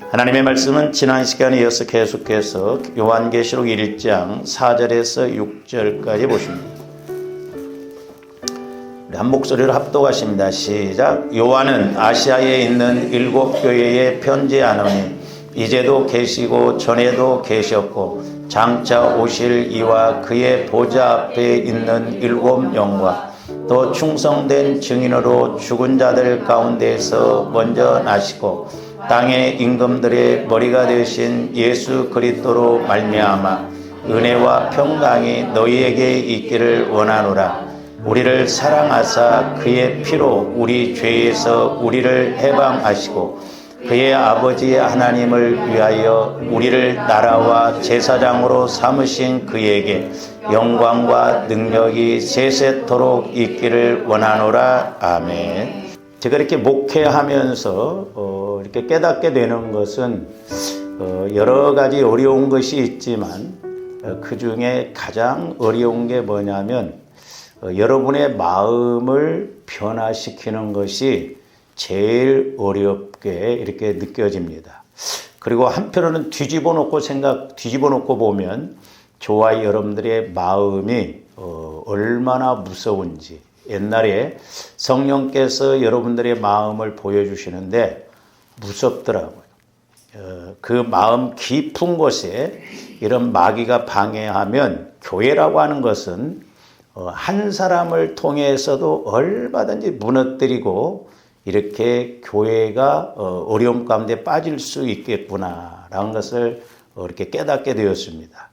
하나님의 말씀은 지난 시간에 이어서 계속해서 요한계시록 1장 4절에서 6절까지 보십니다. 우리 한 목소리로 합독하십니다. 시작. 요한은 아시아에 있는 7 교회에 편지하노니 이제도 계시고 전에도 계셨고 장차 오실 이와 그의 보좌 앞에 있는 7 영과 또 충성된 증인으로 죽은 자들 가운데에서 먼저 나시고 땅의 임금들의 머리가 되신 예수 그리스도로 말미암아 은혜와 평강이 너희에게 있기를 원하노라. 우리를 사랑하사 그의 피로 우리 죄에서 우리를 해방하시고 그의 아버지 하나님을 위하여 우리를 나라와 제사장으로 삼으신 그에게 영광과 능력이 세세토록 있기를 원하노라. 아멘. 제가 이렇게 목회하면서 이렇게 깨닫게 되는 것은 여러 가지 어려운 것이 있지만 그 중에 가장 어려운 게 뭐냐면 여러분의 마음을 변화시키는 것이 제일 어렵게 이렇게 느껴집니다. 그리고 한편으로는 뒤집어 놓고 보면 저와 여러분들의 마음이 얼마나 무서운지, 옛날에 성령께서 여러분들의 마음을 보여주시는데 무섭더라고요. 그 마음 깊은 곳에 이런 마귀가 방해하면 교회라고 하는 것은 한 사람을 통해서도 얼마든지 무너뜨리고 이렇게 교회가 어려움 가운데 빠질 수 있겠구나라는 것을 이렇게 깨닫게 되었습니다.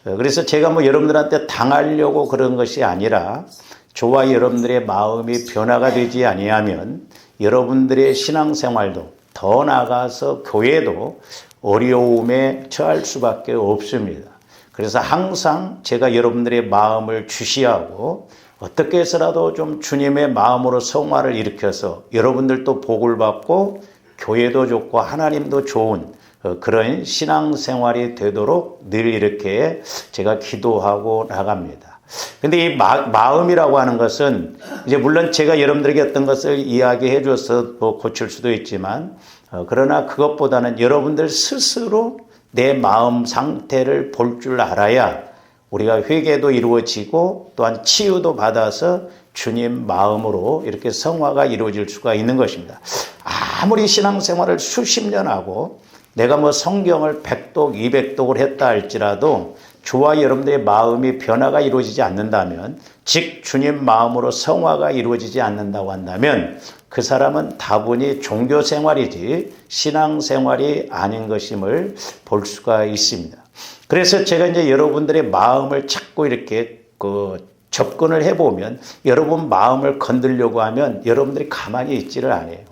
그래서 제가 여러분들한테 당하려고 그런 것이 아니라 저와 여러분들의 마음이 변화가 되지 아니하면 여러분들의 신앙생활도 더 나아가서 교회도 어려움에 처할 수밖에 없습니다. 그래서 항상 제가 여러분들의 마음을 주시하고 어떻게 해서라도 좀 주님의 마음으로 성화를 일으켜서 여러분들도 복을 받고 교회도 좋고 하나님도 좋은 그런 신앙생활이 되도록 늘 이렇게 제가 기도하고 나갑니다. 근데 이 마음이라고 하는 것은 이제 물론 제가 여러분들에게 어떤 것을 이야기해 줘서 고칠 수도 있지만 그러나 그것보다는 여러분들 스스로 내 마음 상태를 볼 줄 알아야 우리가 회개도 이루어지고 또한 치유도 받아서 주님 마음으로 이렇게 성화가 이루어질 수가 있는 것입니다. 아무리 신앙생활을 수십 년 하고 내가 성경을 100독, 200독을 했다 할지라도 저와 여러분들의 마음이 변화가 이루어지지 않는다면, 즉 주님 마음으로 성화가 이루어지지 않는다고 한다면 그 사람은 다분히 종교생활이지 신앙생활이 아닌 것임을 볼 수가 있습니다. 그래서 제가 이제 여러분들의 마음을 자꾸 이렇게 접근을 해보면 여러분 마음을 건들려고 하면 여러분들이 가만히 있지를 않아요.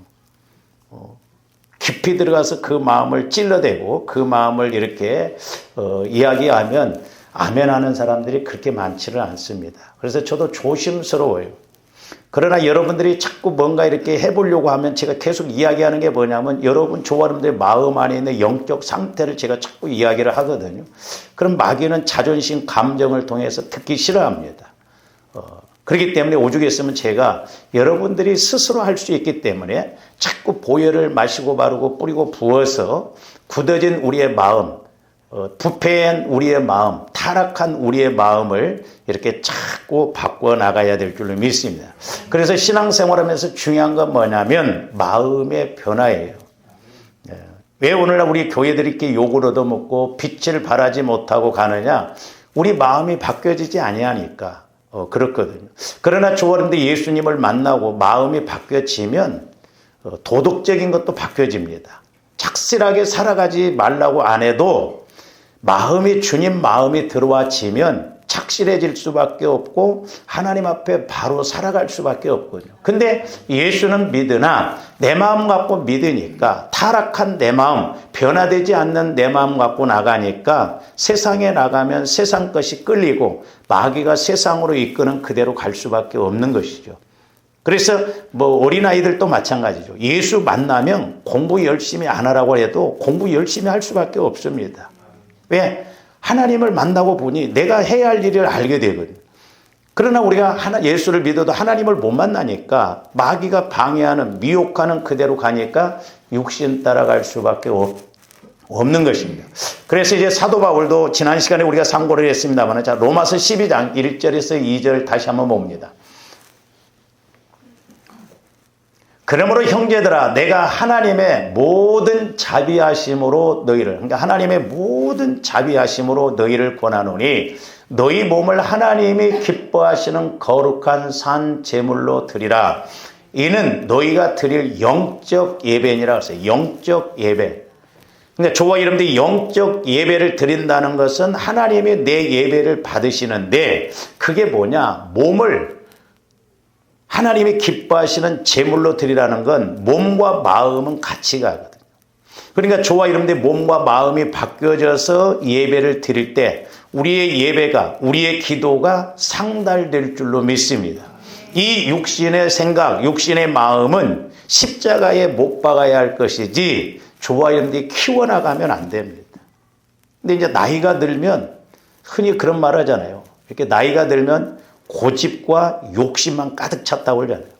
깊이 들어가서 그 마음을 찔러대고 그 마음을 이렇게 이야기하면 아멘하는 사람들이 그렇게 많지를 않습니다. 그래서 저도 조심스러워요. 그러나 여러분들이 자꾸 뭔가 이렇게 해보려고 하면 제가 계속 이야기하는 게 뭐냐면 여러분, 저와 여러분들의 마음 안에 있는 영적 상태를 제가 자꾸 이야기를 하거든요. 그럼 마귀는 자존심, 감정을 통해서 듣기 싫어합니다. 그렇기 때문에 오죽했으면 제가 여러분들이 스스로 할 수 있기 때문에 자꾸 보혈을 마시고 바르고 뿌리고 부어서 굳어진 우리의 마음, 부패한 우리의 마음, 타락한 우리의 마음을 이렇게 자꾸 바꿔 나가야 될 줄로 믿습니다. 그래서 신앙생활하면서 중요한 건 뭐냐면 마음의 변화예요. 왜 오늘날 우리 교회들이 이렇게 욕을 얻어먹고 빛을 발하지 못하고 가느냐? 우리 마음이 바뀌어지지 아니하니까 그렇거든요. 그러나 저와 여러분들 예수님을 만나고 마음이 바뀌어지면 도덕적인 것도 바뀌어집니다. 착실하게 살아가지 말라고 안 해도 마음이 주님 마음이 들어와지면 착실해질 수밖에 없고 하나님 앞에 바로 살아갈 수밖에 없거든요. 근데 예수는 믿으나 내 마음 갖고 믿으니까 타락한 내 마음, 변화되지 않는 내 마음 갖고 나가니까 세상에 나가면 세상 것이 끌리고 마귀가 세상으로 이끄는 그대로 갈 수밖에 없는 것이죠. 그래서 어린아이들도 마찬가지죠. 예수 만나면 공부 열심히 안 하라고 해도 공부 열심히 할 수밖에 없습니다. 왜? 하나님을 만나고 보니 내가 해야 할 일을 알게 되거든요. 그러나 우리가 예수를 믿어도 하나님을 못 만나니까 마귀가 방해하는, 미혹하는 그대로 가니까 육신 따라갈 수밖에 없는 것입니다. 그래서 이제 사도 바울도 지난 시간에 우리가 상고를 했습니다만, 자, 로마서 12장 1절에서 2절 다시 한번 봅니다. 그러므로 형제들아, 내가 하나님의 모든 자비하심으로 너희를, 그러니까 하나님의 모든 자비하심으로 너희를 권하노니 너희 몸을 하나님이 기뻐하시는 거룩한 산 제물로 드리라. 이는 너희가 드릴 영적 예배니라 했어요. 영적 예배. 근데 저와 여러분들이 영적 예배를 드린다는 것은 하나님이 내 예배를 받으시는데, 그게 뭐냐? 몸을 하나님이 기뻐하시는 제물로 드리라는 건 몸과 마음은 같이 가거든요. 그러니까 저와 여러분들의 몸과 마음이 바뀌어져서 예배를 드릴 때 우리의 예배가, 우리의 기도가 상달될 줄로 믿습니다. 이 육신의 생각, 육신의 마음은 십자가에 못 박아야 할 것이지 저와 여러분들이 키워나가면 안 됩니다. 근데 이제 나이가 들면 흔히 그런 말 하잖아요. 이렇게 나이가 들면 고집과 욕심만 가득 찼다고 그러잖아요.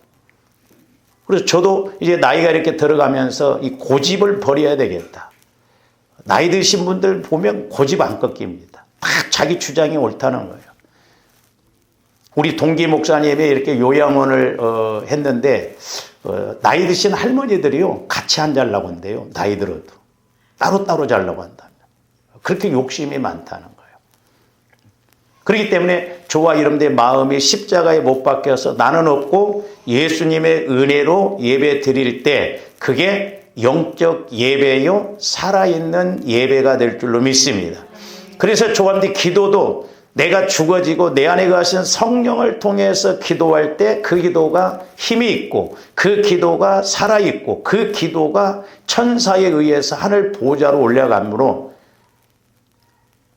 그래서 저도 이제 나이가 이렇게 들어가면서 이 고집을 버려야 되겠다. 나이 드신 분들 보면 고집 안 꺾입니다. 다 자기 주장이 옳다는 거예요. 우리 동기 목사님이 이렇게 요양원을 했는데 나이 드신 할머니들이요 같이 안 자려고 한대요. 나이 들어도 따로따로 자려고 한다면. 그렇게 욕심이 많다는 거예요. 그렇기 때문에 저와 여러분들의 마음이 십자가에 못 박혀서 나는 없고 예수님의 은혜로 예배 드릴 때 그게 영적 예배요, 살아있는 예배가 될 줄로 믿습니다. 그래서 저와 여러분들의 기도도 내가 죽어지고 내 안에 거하신 성령을 통해서 기도할 때 그 기도가 힘이 있고, 그 기도가 살아있고, 그 기도가 천사에 의해서 하늘 보좌로 올라가므로,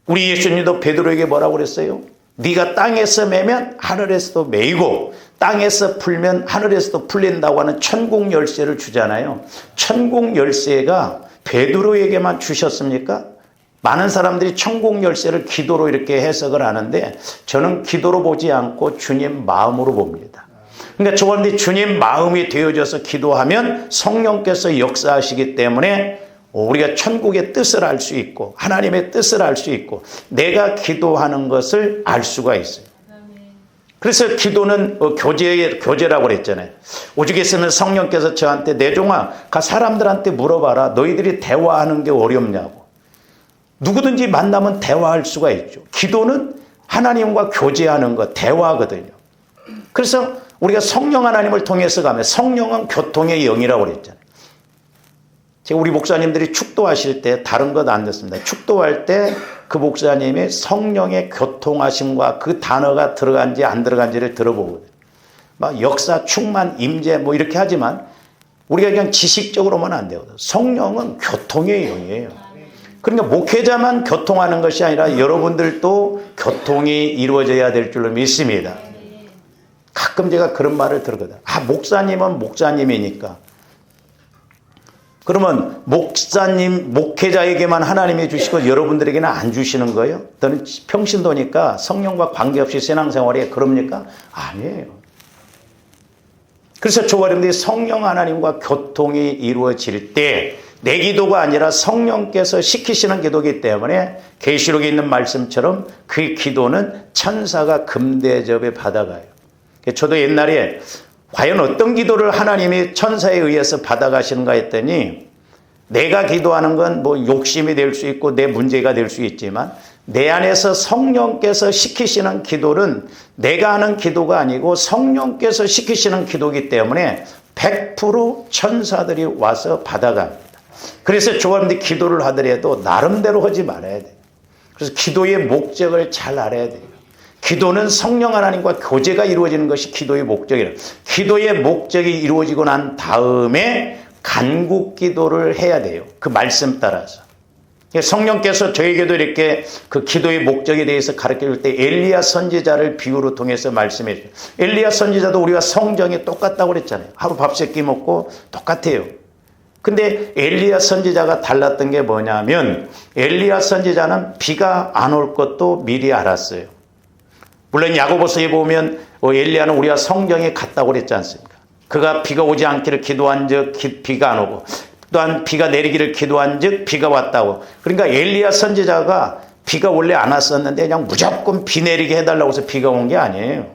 우리 예수님도 베드로에게 뭐라고 그랬어요? 네가 땅에서 매면 하늘에서도 매이고 땅에서 풀면 하늘에서도 풀린다고 하는 천국 열쇠를 주잖아요. 천국 열쇠가 베드로에게만 주셨습니까? 많은 사람들이 천국 열쇠를 기도로 이렇게 해석을 하는데 저는 기도로 보지 않고 주님 마음으로 봅니다. 그러니까 저건데 주님 마음이 되어져서 기도하면 성령께서 역사하시기 때문에 우리가 천국의 뜻을 알 수 있고 하나님의 뜻을 알 수 있고 내가 기도하는 것을 알 수가 있어요. 그래서 기도는 교제라고 그랬잖아요. 오죽했으면 성령께서 저한테 내 종아 가 사람들한테 물어봐라. 너희들이 대화하는 게 어렵냐고. 누구든지 만나면 대화할 수가 있죠. 기도는 하나님과 교제하는 것, 대화거든요. 그래서 우리가 성령 하나님을 통해서 가면 성령은 교통의 영이라고 그랬잖아요. 제가 우리 목사님들이 축도하실 때 다른 것 안 듣습니다. 축도할 때 그 목사님이 성령의 교통하심과 그 단어가 들어간지 안 들어간지를 들어보거든요. 막 역사, 충만, 임재 뭐 이렇게 하지만 우리가 그냥 지식적으로만 안 되거든요. 성령은 교통의 영이에요. 그러니까 목회자만 교통하는 것이 아니라 여러분들도 교통이 이루어져야 될 줄로 믿습니다. 가끔 제가 그런 말을 들거든요. 목사님은 목사님이니까. 그러면 목사님, 목회자에게만 하나님이 주시고 여러분들에게는 안 주시는 거예요? 너는 평신도니까 성령과 관계없이 신앙생활에 그럽니까? 아니에요. 그래서 저와 여러분들이 성령 하나님과 교통이 이루어질 때 내 기도가 아니라 성령께서 시키시는 기도이기 때문에 계시록에 있는 말씀처럼 그 기도는 천사가 금대접에 받아가요. 저도 옛날에 과연 어떤 기도를 하나님이 천사에 의해서 받아가시는가 했더니 내가 기도하는 건 뭐 욕심이 될 수 있고 내 문제가 될 수 있지만 내 안에서 성령께서 시키시는 기도는 내가 하는 기도가 아니고 성령께서 시키시는 기도이기 때문에 100% 천사들이 와서 받아갑니다. 그래서 저와님들이 기도를 하더라도 나름대로 하지 말아야 돼요. 그래서 기도의 목적을 잘 알아야 돼요. 기도는 성령 하나님과 교제가 이루어지는 것이 기도의 목적이에요. 기도의 목적이 이루어지고 난 다음에 간구 기도를 해야 돼요. 그 말씀 따라서. 성령께서 저에게도 이렇게 그 기도의 목적에 대해서 가르쳐 줄 때 엘리야 선지자를 비유로 통해서 말씀해 줘요. 엘리야 선지자도 우리가 성정이 똑같다고 그랬잖아요. 하루 밥 세 끼 먹고 똑같아요. 근데 엘리야 선지자가 달랐던 게 뭐냐면 엘리야 선지자는 비가 안 올 것도 미리 알았어요. 물론 야고보서에 보면 엘리야는 우리가 성경에 같다고 그랬지 않습니까? 그가 비가 오지 않기를 기도한 즉 비가 안 오고 또한 비가 내리기를 기도한 즉 비가 왔다고. 그러니까 엘리야 선지자가 비가 원래 안 왔었는데 그냥 무조건 비 내리게 해달라고 해서 비가 온 게 아니에요.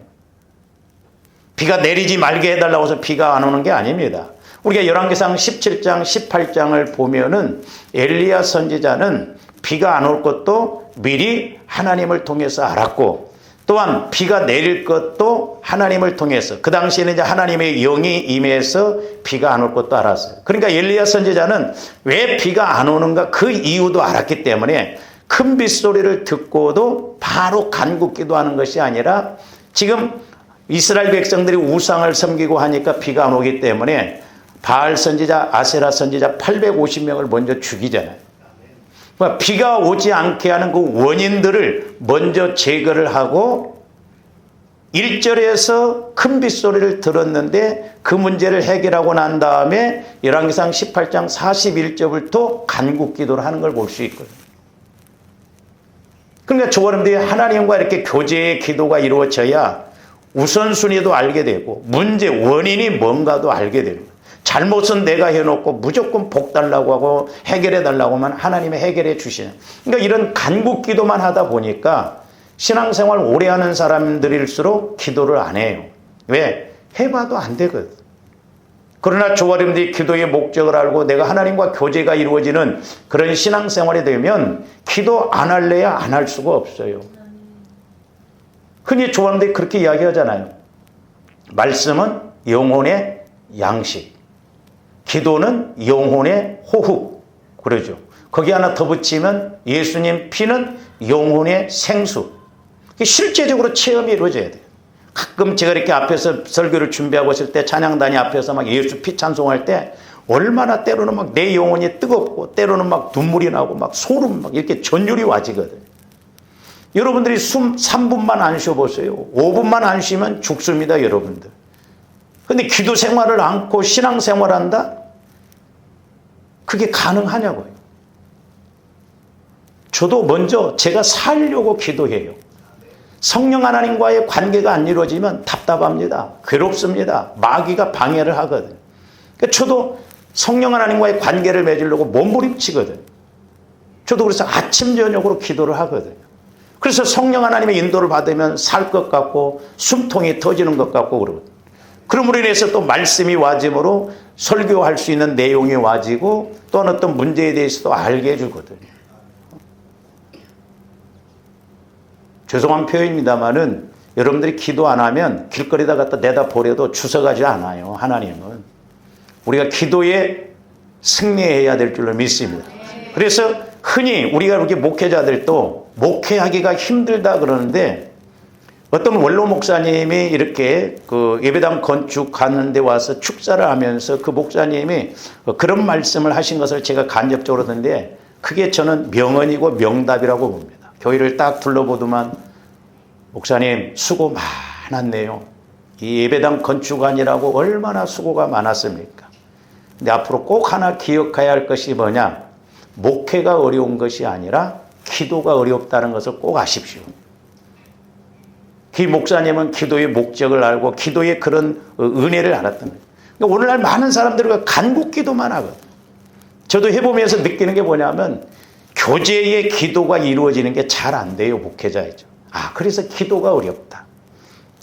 비가 내리지 말게 해달라고 해서 비가 안 오는 게 아닙니다. 우리가 열왕기상 17장 18장을 보면은 엘리야 선지자는 비가 안 올 것도 미리 하나님을 통해서 알았고 또한 비가 내릴 것도 하나님을 통해서 그 당시에는 이제 하나님의 영이 임해서 비가 안 올 것도 알았어요. 그러니까 엘리야 선지자는 왜 비가 안 오는가 그 이유도 알았기 때문에 큰 빗소리를 듣고도 바로 간구 기도하는 것이 아니라 지금 이스라엘 백성들이 우상을 섬기고 하니까 비가 안 오기 때문에 바알 선지자, 아세라 선지자 850명을 먼저 죽이잖아요. 그러니까 비가 오지 않게 하는 그 원인들을 먼저 제거를 하고 1절에서 큰 빗소리를 들었는데 그 문제를 해결하고 난 다음에 열왕기상 18장 41절부터 간구기도를 하는 걸 볼 수 있거든요. 그러니까 저사람들이 하나님과 이렇게 교제의 기도가 이루어져야 우선순위도 알게 되고 문제 원인이 뭔가도 알게 됩니다. 잘못은 내가 해놓고 무조건 복 달라고 하고 해결해 달라고 하면 하나님이 해결해 주시는. 그러니까 이런 간구 기도만 하다 보니까 신앙생활 오래 하는 사람들일수록 기도를 안 해요. 왜? 해봐도 안 되거든. 그러나 조아림들이 기도의 목적을 알고 내가 하나님과 교제가 이루어지는 그런 신앙생활이 되면 기도 안 할래야 안 할 수가 없어요. 흔히 조아림들이 그렇게 이야기하잖아요. 말씀은 영혼의 양식. 기도는 영혼의 호흡. 그러죠. 거기 하나 더 붙이면 예수님 피는 영혼의 생수. 실제적으로 체험이 이루어져야 돼요. 가끔 제가 이렇게 앞에서 설교를 준비하고 있을 때 찬양단이 앞에서 막 예수 피 찬송할 때 얼마나 때로는 막 내 영혼이 뜨겁고 때로는 막 눈물이 나고 막 소름 막 이렇게 전율이 와지거든요. 여러분들이 숨 3분만 안 쉬어보세요. 5분만 안 쉬면 죽습니다, 여러분들. 근데 기도 생활을 않고 신앙 생활한다? 그게 가능하냐고요. 저도 먼저 제가 살려고 기도해요. 성령 하나님과의 관계가 안 이루어지면 답답합니다. 괴롭습니다. 마귀가 방해를 하거든요. 그러니까 저도 성령 하나님과의 관계를 맺으려고 몸부림치거든요. 저도 그래서 아침 저녁으로 기도를 하거든요. 그래서 성령 하나님의 인도를 받으면 살 것 같고 숨통이 터지는 것 같고 그러거든요. 그러므로 인해서 또 말씀이 와짐으로 설교할 수 있는 내용이 와지고 또 어떤 문제에 대해서도 알게 해주거든요. 죄송한 표현입니다만은 여러분들이 기도 안 하면 길거리다 갖다 내다 버려도 주워가지 않아요. 하나님은. 우리가 기도에 승리해야 될 줄로 믿습니다. 그래서 흔히 우리가 이렇게 목회자들도 목회하기가 힘들다 그러는데 어떤 원로 목사님이 이렇게 그 예배당 건축하는 데 와서 축사를 하면서 그 목사님이 그런 말씀을 하신 것을 제가 간접적으로 듣는데 그게 저는 명언이고 명답이라고 봅니다. 교회를 딱 둘러보더만 목사님 수고 많았네요. 이 예배당 건축하느라고 얼마나 수고가 많았습니까? 근데 앞으로 꼭 하나 기억해야 할 것이 뭐냐? 목회가 어려운 것이 아니라 기도가 어렵다는 것을 꼭 아십시오. 그 목사님은 기도의 목적을 알고 기도의 그런 은혜를 알았던 거예요. 그러니까 오늘날 많은 사람들이 간구 기도만 하거든요. 저도 해보면서 느끼는 게 뭐냐면 교제의 기도가 이루어지는 게 잘 안 돼요. 목회자이죠. 그래서 기도가 어렵다.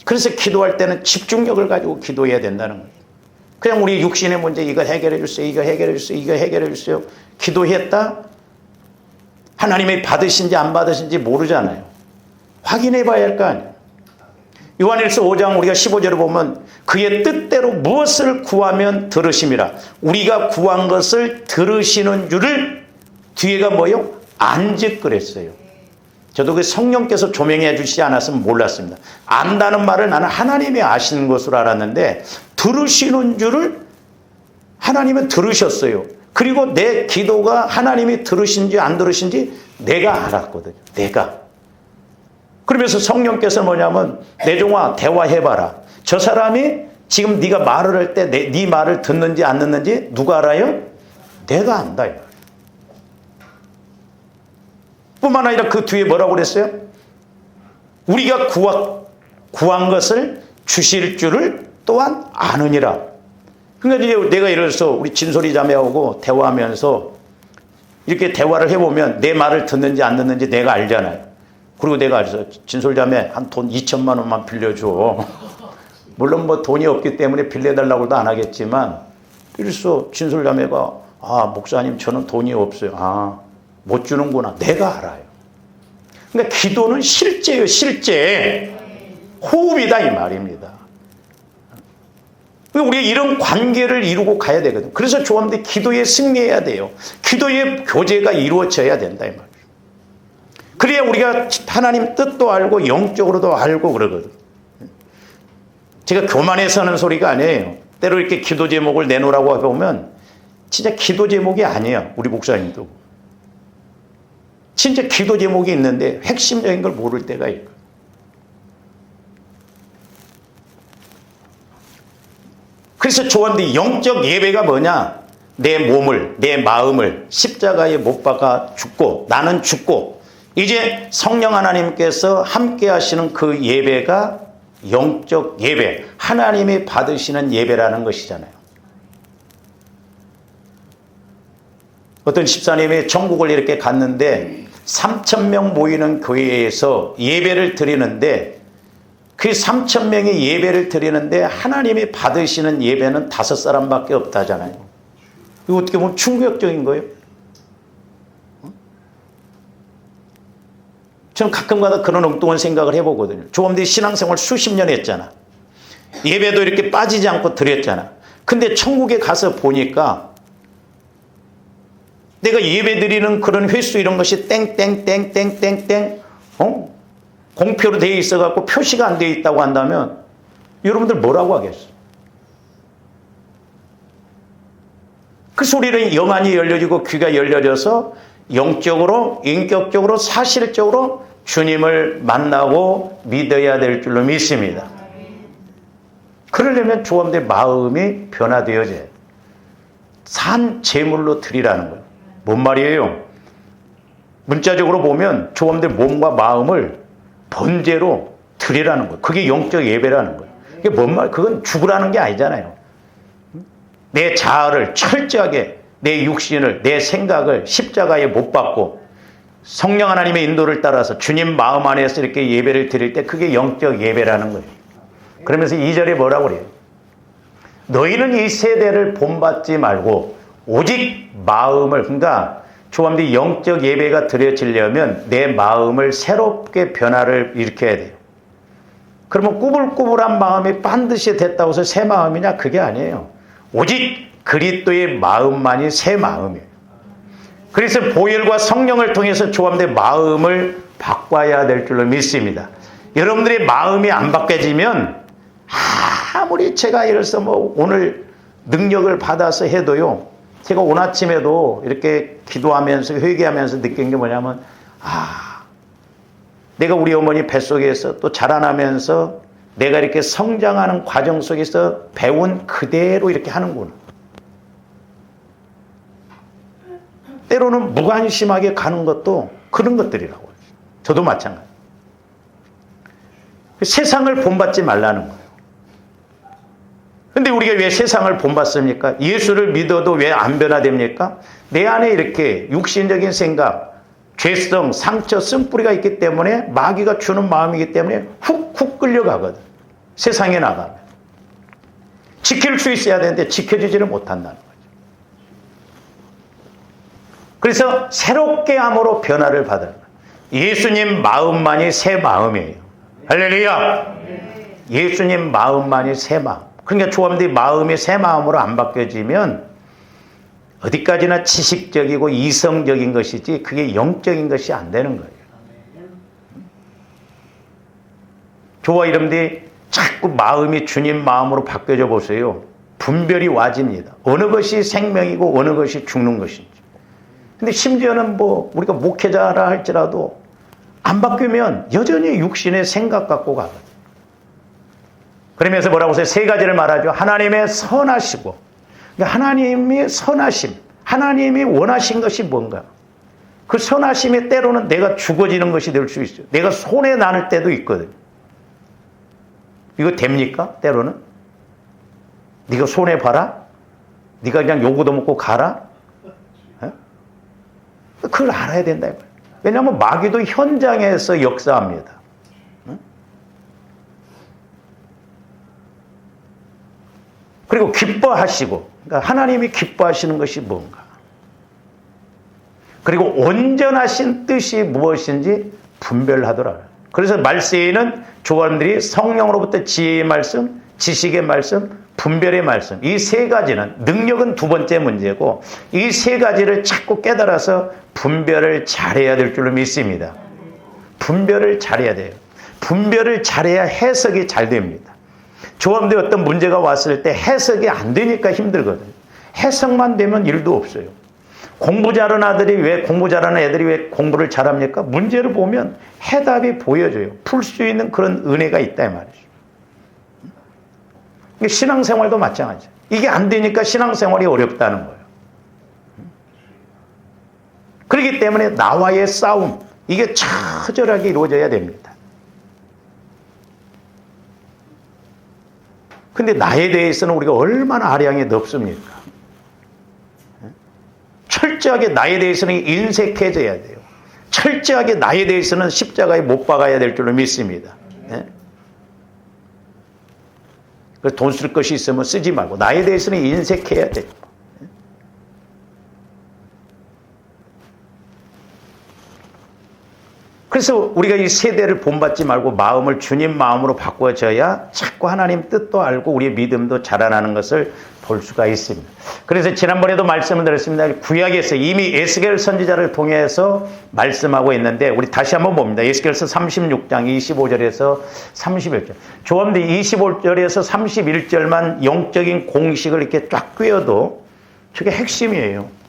그래서 기도할 때는 집중력을 가지고 기도해야 된다는 거예요. 그냥 우리 육신의 문제 이거 해결해 주세요. 이거 해결해 주세요. 이거 해결해 주세요. 기도했다? 하나님이 받으신지 안 받으신지 모르잖아요. 확인해 봐야 할 거 아니에요. 요한일서 5장 우리가 15절을 보면 그의 뜻대로 무엇을 구하면 들으심이라. 우리가 구한 것을 들으시는 줄을 뒤에가 뭐요? 안즉 그랬어요. 저도 그 성령께서 조명해 주시지 않았으면 몰랐습니다. 안다는 말을 나는 하나님이 아시는 것으로 알았는데 들으시는 줄을 하나님은 들으셨어요. 그리고 내 기도가 하나님이 들으신지 안 들으신지 내가 알았거든요. 내가. 그러면서 성령께서 뭐냐면 내 종아 대화해봐라. 저 사람이 지금 네가 말을 할 때 네 말을 듣는지 안 듣는지 누가 알아요? 내가 안다. 뿐만 아니라 그 뒤에 뭐라고 그랬어요? 우리가 구한 것을 주실 줄을 또한 아느니라. 그러니까 이제 내가 예를 들어서 우리 진솔이 자매하고 대화하면서 이렇게 대화를 해보면 내 말을 듣는지 안 듣는지 내가 알잖아요. 그리고 내가 알아서 진솔 자매 한 돈 2천만 원만 빌려줘. 물론 뭐 돈이 없기 때문에 빌려달라고도 안 하겠지만, 그래서 진솔 자매가 목사님 저는 돈이 없어요. 못 주는구나. 내가 알아요. 그러니까 기도는 실제예요. 실제 호흡이다 이 말입니다. 우리가 이런 관계를 이루고 가야 되거든요. 그래서 조합원들이 기도에 승리해야 돼요. 기도의 교제가 이루어져야 된다 이 말이에요. 그래야 우리가 하나님 뜻도 알고 영적으로도 알고 그러거든요. 제가 교만해서 하는 소리가 아니에요. 때로 이렇게 기도 제목을 내놓으라고 해보면 진짜 기도 제목이 아니에요. 우리 목사님도. 진짜 기도 제목이 있는데 핵심적인 걸 모를 때가 있고. 그래서 조언들이 영적 예배가 뭐냐? 내 몸을, 내 마음을 십자가에 못 박아 죽고 나는 죽고 이제 성령 하나님께서 함께 하시는 그 예배가 영적 예배, 하나님이 받으시는 예배라는 것이잖아요. 어떤 집사님이 천국을 이렇게 갔는데 3,000명 모이는 교회에서 예배를 드리는데 그 3,000명이 예배를 드리는데 하나님이 받으시는 예배는 5사람밖에 없다잖아요. 이거 어떻게 보면 충격적인 거예요. 저는 가끔가다 그런 엉뚱한 생각을 해보거든요. 조범들이 신앙생활 수십 년 했잖아. 예배도 이렇게 빠지지 않고 드렸잖아. 근데 천국에 가서 보니까 내가 예배 드리는 그런 횟수 이런 것이 땡땡땡땡땡땡 공표로 되어 있어갖고 표시가 안 되어 있다고 한다면 여러분들 뭐라고 하겠어? 그래서 우리는 영안이 열려지고 귀가 열려져서 영적으로, 인격적으로, 사실적으로 주님을 만나고 믿어야 될 줄로 믿습니다. 그러려면 조합원들의 마음이 변화되어져요. 산 제물로 드리라는 거예요. 뭔 말이에요? 문자적으로 보면 조합원들 몸과 마음을 번제로 드리라는 거예요. 그게 영적 예배라는 거예요. 이게 뭔 말? 그건 죽으라는 게 아니잖아요. 내 자아를 철저하게 내 육신을, 내 생각을 십자가에 못 박고 성령 하나님의 인도를 따라서 주님 마음 안에서 이렇게 예배를 드릴 때 그게 영적 예배라는 거예요. 그러면서 2절에 뭐라고 그래요? 너희는 이 세대를 본받지 말고 오직 마음을, 그러니까 조합원들이 영적 예배가 드려지려면 내 마음을 새롭게 변화를 일으켜야 돼요. 그러면 꾸불꾸불한 마음이 반드시 됐다고 해서 새 마음이냐? 그게 아니에요. 오직 그리스도의 마음만이 새 마음이에요. 그래서 보혈과 성령을 통해서 조합원들의 마음을 바꿔야 될 줄로 믿습니다. 여러분들의 마음이 안 바뀌어지면 아무리 제가 예를 들어서 오늘 능력을 받아서 해도요, 제가 오늘 아침에도 이렇게 기도하면서 회개하면서 느낀 게 뭐냐면 내가 우리 어머니 뱃속에서 또 자라나면서 내가 이렇게 성장하는 과정 속에서 배운 그대로 이렇게 하는구나. 때로는 무관심하게 가는 것도 그런 것들이라고. 저도 마찬가지. 세상을 본받지 말라는 거예요. 근데 우리가 왜 세상을 본받습니까? 예수를 믿어도 왜 안 변화됩니까? 내 안에 이렇게 육신적인 생각, 죄성, 상처, 쓴뿌리가 있기 때문에 마귀가 주는 마음이기 때문에 훅훅 끌려가거든. 세상에 나가면. 지킬 수 있어야 되는데 지켜지지를 못한다는 거죠. 그래서 새롭게 함으로 변화를 받으는 거예요. 예수님 마음만이 새 마음이에요. 할렐루야! 예수님 마음만이 새 마음. 그러니까 조합원들이 마음이 새 마음으로 안 바뀌어지면 어디까지나 지식적이고 이성적인 것이지 그게 영적인 것이 안 되는 거예요. 저와 여러분들이 자꾸 마음이 주님 마음으로 바뀌어져 보세요. 분별이 와집니다. 어느 것이 생명이고 어느 것이 죽는 것인지. 근데 심지어는 우리가 목회자라 할지라도 안 바뀌면 여전히 육신의 생각 갖고 가거든요. 그러면서 뭐라고 해서 3가지를 말하죠. 하나님의 선하시고, 그러니까 하나님의 선하심, 하나님이 원하신 것이 뭔가. 그 선하심이 때로는 내가 죽어지는 것이 될 수 있어요. 내가 손해 나는 때도 있거든요. 이거 됩니까? 때로는? 네가 손해봐라? 네가 그냥 요구도 먹고 가라? 에? 그걸 알아야 된다. 왜냐하면 마귀도 현장에서 역사합니다. 그리고 기뻐하시고, 그러니까 하나님이 기뻐하시는 것이 뭔가. 그리고 온전하신 뜻이 무엇인지 분별하더라. 그래서 말세에는 조원들이 성령으로부터 지혜의 말씀, 지식의 말씀, 분별의 말씀, 이 세 가지는, 능력은 두 번째 문제고, 이 세 가지를 자꾸 깨달아서 분별을 잘해야 될 줄로 믿습니다. 분별을 잘해야 돼요. 분별을 잘해야 해석이 잘 됩니다. 조합대 어떤 문제가 왔을 때 해석이 안 되니까 힘들거든요. 해석만 되면 일도 없어요. 공부 잘하는 애들이 왜 공부를 잘합니까? 문제를 보면 해답이 보여져요. 풀 수 있는 그런 은혜가 있다 이 말이죠. 신앙생활도 마찬가지예요. 이게 안 되니까 신앙생활이 어렵다는 거예요. 그렇기 때문에 나와의 싸움, 이게 처절하게 이루어져야 됩니다. 근데 나에 대해서는 우리가 얼마나 아량이 넓습니까? 철저하게 나에 대해서는 인색해져야 돼요. 철저하게 나에 대해서는 십자가에 못 박아야 될 줄로 믿습니다. 그래서 돈 쓸 것이 있으면 쓰지 말고 나에 대해서는 인색해야 돼요. 그래서 우리가 이 세대를 본받지 말고 마음을 주님 마음으로 바꿔줘야 자꾸 하나님 뜻도 알고 우리의 믿음도 자라나는 것을 볼 수가 있습니다. 그래서 지난번에도 말씀을 드렸습니다. 구약에서 이미 에스겔 선지자를 통해서 말씀하고 있는데 우리 다시 한번 봅니다. 에스겔서 36장 25절에서 31절. 조합들 25절에서 31절만 영적인 공식을 이렇게 쫙 꿰어도 저게 핵심이에요.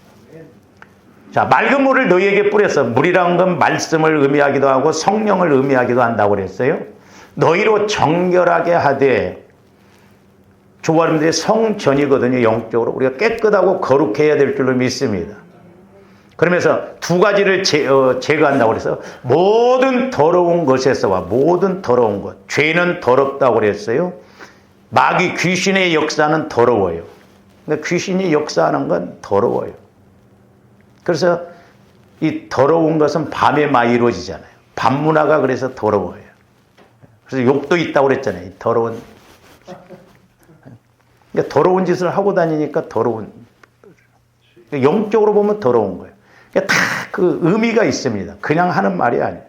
자, 맑은 물을 너희에게 뿌려서, 물이란 건 말씀을 의미하기도 하고 성령을 의미하기도 한다고 그랬어요. 너희로 정결하게 하되, 조화님들의 성전이거든요. 영적으로 우리가 깨끗하고 거룩해야 될 줄로 믿습니다. 그러면서 두 가지를 제거한다고 그래서 모든 더러운 것에서와 모든 더러운 것, 죄는 더럽다고 그랬어요. 마귀 귀신의 역사는 더러워요. 그러니까 귀신이 역사하는 건 더러워요. 그래서 이 더러운 것은 밤에 많이 이루어지잖아요. 밤 문화가 그래서 더러워요. 그래서 욕도 있다고 그랬잖아요. 더러운. 그러니까 더러운 짓을 하고 다니니까 더러운. 그러니까 영적으로 보면 더러운 거예요. 그러니까 다 그 의미가 있습니다. 그냥 하는 말이 아니에요.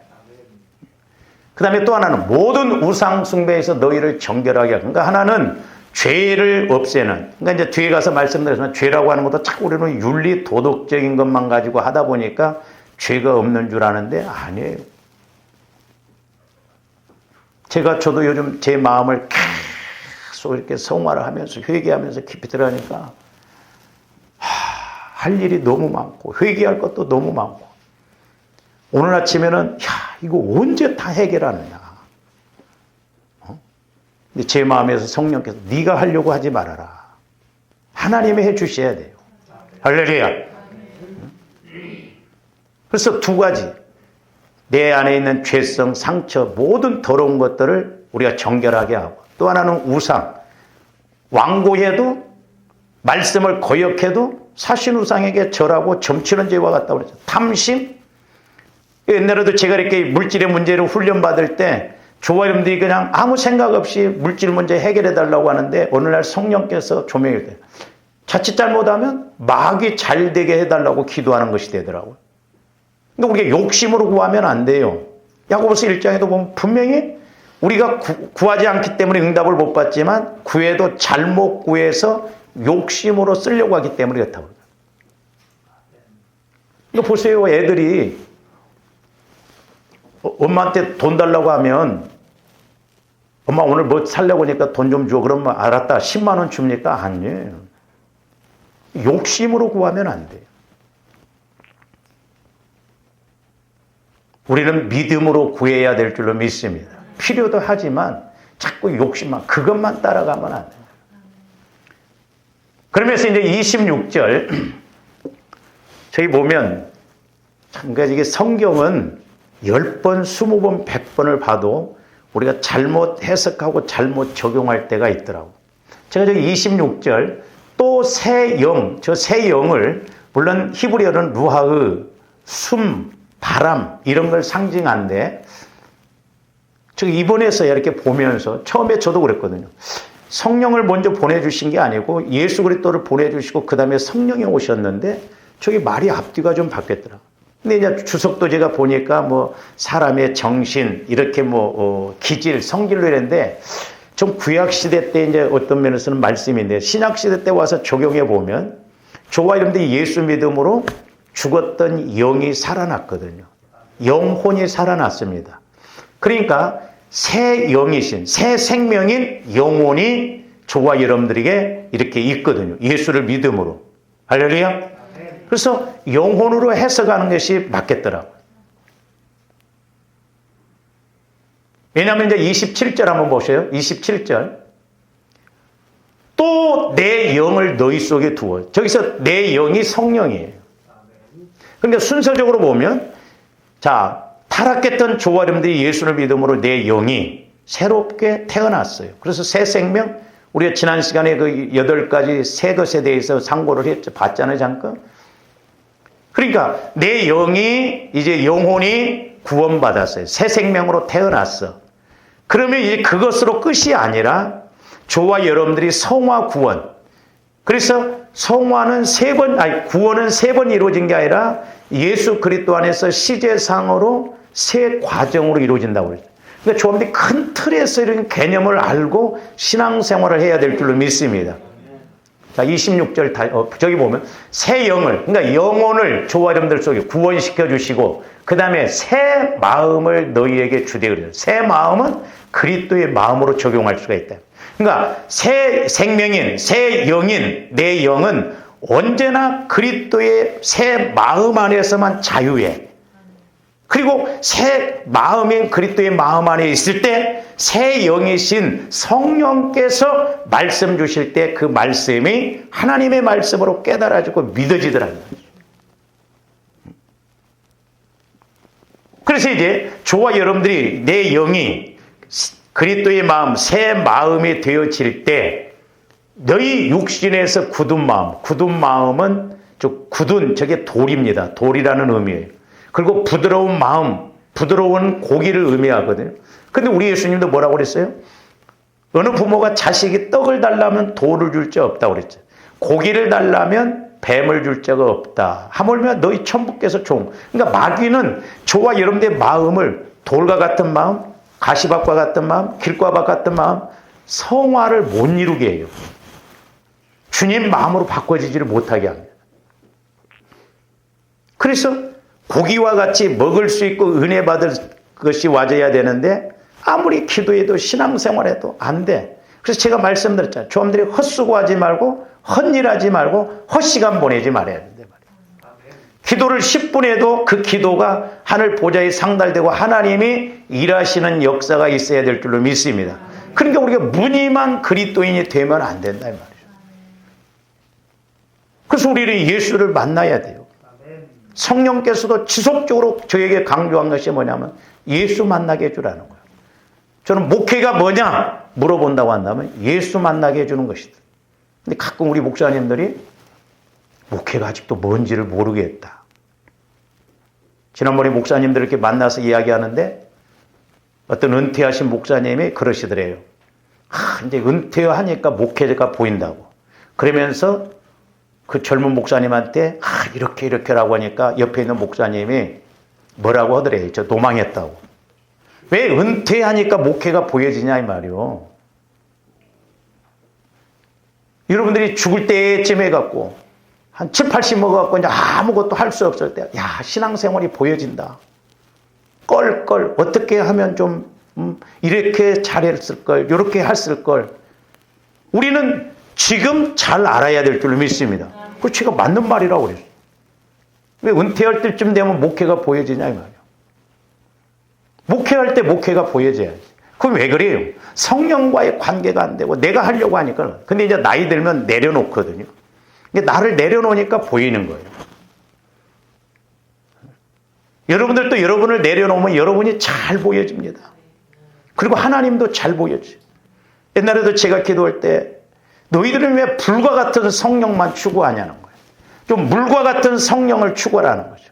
그 다음에 또 하나는 모든 우상 숭배에서 너희를 정결하게 하고. 그러니까 하나는 죄를 없애는. 그러니까 이제 뒤에 가서 말씀드렸지만 죄라고 하는 것도 자꾸 우리는 윤리 도덕적인 것만 가지고 하다 보니까 죄가 없는 줄 아는데 아니에요. 저도 요즘 제 마음을 계속 이렇게 성화를 하면서 회개하면서 깊이 들어가니까 할 일이 너무 많고 회개할 것도 너무 많고 오늘 아침에는 이거 언제 다 해결하느냐. 근데 제 마음에서 성령께서 네가 하려고 하지 말아라. 하나님이 해주셔야 돼요. 할렐루야. 그래서 두 가지. 내 안에 있는 죄성, 상처, 모든 더러운 것들을 우리가 정결하게 하고 또 하나는 우상. 완고해도 말씀을 거역해도 사신우상에게 절하고 점치는 죄와 같다고 그랬죠. 탐심. 옛날에도 제가 이렇게 물질의 문제를 훈련받을 때 조화님들이 그냥 아무 생각 없이 물질 문제 해결해 달라고 하는데 어느 날 성령께서 조명이 돼요. 자칫 잘못하면 마귀 잘 되게 해달라고 기도하는 것이 되더라고요. 근데 우리가 욕심으로 구하면 안 돼요. 야고보서 1장에도 보면 분명히 우리가 구하지 않기 때문에 응답을 못 받지만 구해도 잘못 구해서 욕심으로 쓰려고 하기 때문에 그렇다고. 이거 보세요. 애들이 엄마한테 돈 달라고 하면 엄마 오늘 뭐 살려고 하니까 돈 좀 줘. 그러면 알았다. 10만 원 줍니까? 아니에요. 욕심으로 구하면 안 돼요. 우리는 믿음으로 구해야 될 줄로 믿습니다. 필요도 하지만 자꾸 욕심만 그것만 따라가면 안 돼요. 그러면서 이제 26절 저기 보면 참 이게 성경은 10번, 20번, 100번을 봐도 우리가 잘못 해석하고 잘못 적용할 때가 있더라고. 제가 저기 26절 또 새 영, 저 새 영을 물론 히브리어는 루하의 숨, 바람 이런 걸 상징한데 저 이번에서 이렇게 보면서 처음에 저도 그랬거든요. 성령을 먼저 보내주신 게 아니고 예수 그리스도를 보내주시고 그 다음에 성령이 오셨는데 저기 말이 앞뒤가 좀 바뀌었더라고요. 근데 이제 주석도 제가 보니까 뭐 사람의 정신 이렇게 뭐 기질, 성질로 이랬는데 좀 구약 시대 때 이제 어떤 면에서는 말씀인데 신약 시대 때 와서 적용해 보면 저와 여러분들이 예수 믿음으로 죽었던 영이 살아났거든요. 영혼이 살아났습니다. 그러니까 새 영이신, 새 생명인 영혼이 저와 여러분들에게 이렇게 있거든요. 예수를 믿음으로. 할렐루야. 그래서 영혼으로 해석하는 것이 맞겠더라고요. 왜냐하면 이제 27절 한번 보세요. 27절. 또 내 영을 너희 속에 두어. 저기서 내 영이 성령이에요. 그러니까 순서적으로 보면 자, 타락했던 저와 여러분들이 예수를 믿음으로 내 영이 새롭게 태어났어요. 그래서 새 생명, 우리가 지난 시간에 그 8가지 새 것에 대해서 상고를 했죠. 봤잖아요, 잠깐. 그러니까 내 영이 이제 영혼이 구원받았어요. 새 생명으로 태어났어. 그러면 이제 그것으로 끝이 아니라 저와 여러분들이 성화 구원. 그래서 성화는 구원은 3번 이루어진 게 아니라 예수 그리스도 안에서 시제상으로 새 과정으로 이루어진다고 그랬죠. 그러니까 저분들이 큰 틀에서 이런 개념을 알고 신앙생활을 해야 될 줄로 믿습니다. 자, 26절 저기 보면 새 영을, 그러니까 영혼을 저와 여러분들 속에 구원시켜 주시고 그 다음에 새 마음을 너희에게 주되 그래요. 새 마음은 그리스도의 마음으로 적용할 수가 있다. 그러니까 새 생명인, 새 영인 내 영은 언제나 그리스도의 새 마음 안에서만 자유해. 그리고 새 마음인 그리스도의 마음 안에 있을 때 새 영이신 성령께서 말씀 주실 때 그 말씀이 하나님의 말씀으로 깨달아지고 믿어지더라고요. 그래서 이제 저와 여러분들이 내 영이 그리스도의 마음, 새 마음이 되어질 때 너희 육신에서 굳은 마음은 저게 돌입니다. 돌이라는 의미예요. 그리고 부드러운 마음, 부드러운 고기를 의미하거든요. 근데 우리 예수님도 뭐라고 그랬어요? 어느 부모가 자식이 떡을 달라면 돌을 줄 자 없다고 그랬죠. 고기를 달라면 뱀을 줄 자가 없다. 하물며 너희 천부께서 그러니까 마귀는 저와 여러분들의 마음을 돌과 같은 마음, 가시밭과 같은 마음, 길과밭 같은 마음, 성화를 못 이루게 해요. 주님 마음으로 바꿔지지를 못하게 합니다. 그래서 고기와 같이 먹을 수 있고 은혜 받을 것이 와져야 되는데 아무리 기도해도 신앙생활해도 안 돼. 그래서 제가 말씀드렸잖아요. 조함들이 헛수고하지 말고 헛일하지 말고 헛시간 보내지 말아야 된다 말이에요. 기도를 10분 해도 그 기도가 하늘 보좌에 상달되고 하나님이 일하시는 역사가 있어야 될 줄로 믿습니다. 그러니까 우리가 무늬만 그리스도인이 되면 안 된다 이 말이에요. 그래서 우리는 예수를 만나야 돼요. 성령께서도 지속적으로 저에게 강조한 것이 뭐냐면 예수 만나게 해주라는 거예요. 저는 목회가 뭐냐 물어본다고 한다면 예수 만나게 해주는 것이다. 근데 가끔 우리 목사님들이 목회가 아직도 뭔지를 모르겠다. 지난번에 목사님들 이렇게 만나서 이야기하는데 어떤 은퇴하신 목사님이 그러시더래요. 이제 은퇴하니까 목회가 보인다고. 그러면서 그 젊은 목사님한테 이렇게라고 하니까 옆에 있는 목사님이 뭐라고 하더래요. 저 도망했다고. 왜 은퇴하니까 목회가 보여지냐 이 말이요. 여러분들이 죽을 때쯤 해갖고 한 7, 80 먹어갖고 이제 아무것도 할 수 없을 때 신앙생활이 보여진다. 껄껄 어떻게 하면 좀 이렇게 잘했을걸 이렇게 했을걸. 우리는 지금 잘 알아야 될 줄로 믿습니다. 그 제가 맞는 말이라고 그랬어요. 왜 은퇴할 때쯤 되면 목회가 보여지냐 이 말이에요. 목회할 때 목회가 보여져야지. 그럼 왜 그래요? 성령과의 관계가 안 되고 내가 하려고 하니까. 근데 이제 나이 들면 내려놓거든요. 나를 내려놓으니까 보이는 거예요. 여러분들도 여러분을 내려놓으면 여러분이 잘 보여집니다. 그리고 하나님도 잘 보여줘요. 옛날에도 제가 기도할 때 너희들은 왜 불과 같은 성령만 추구하냐는 거예요. 좀 물과 같은 성령을 추구하라는 거죠.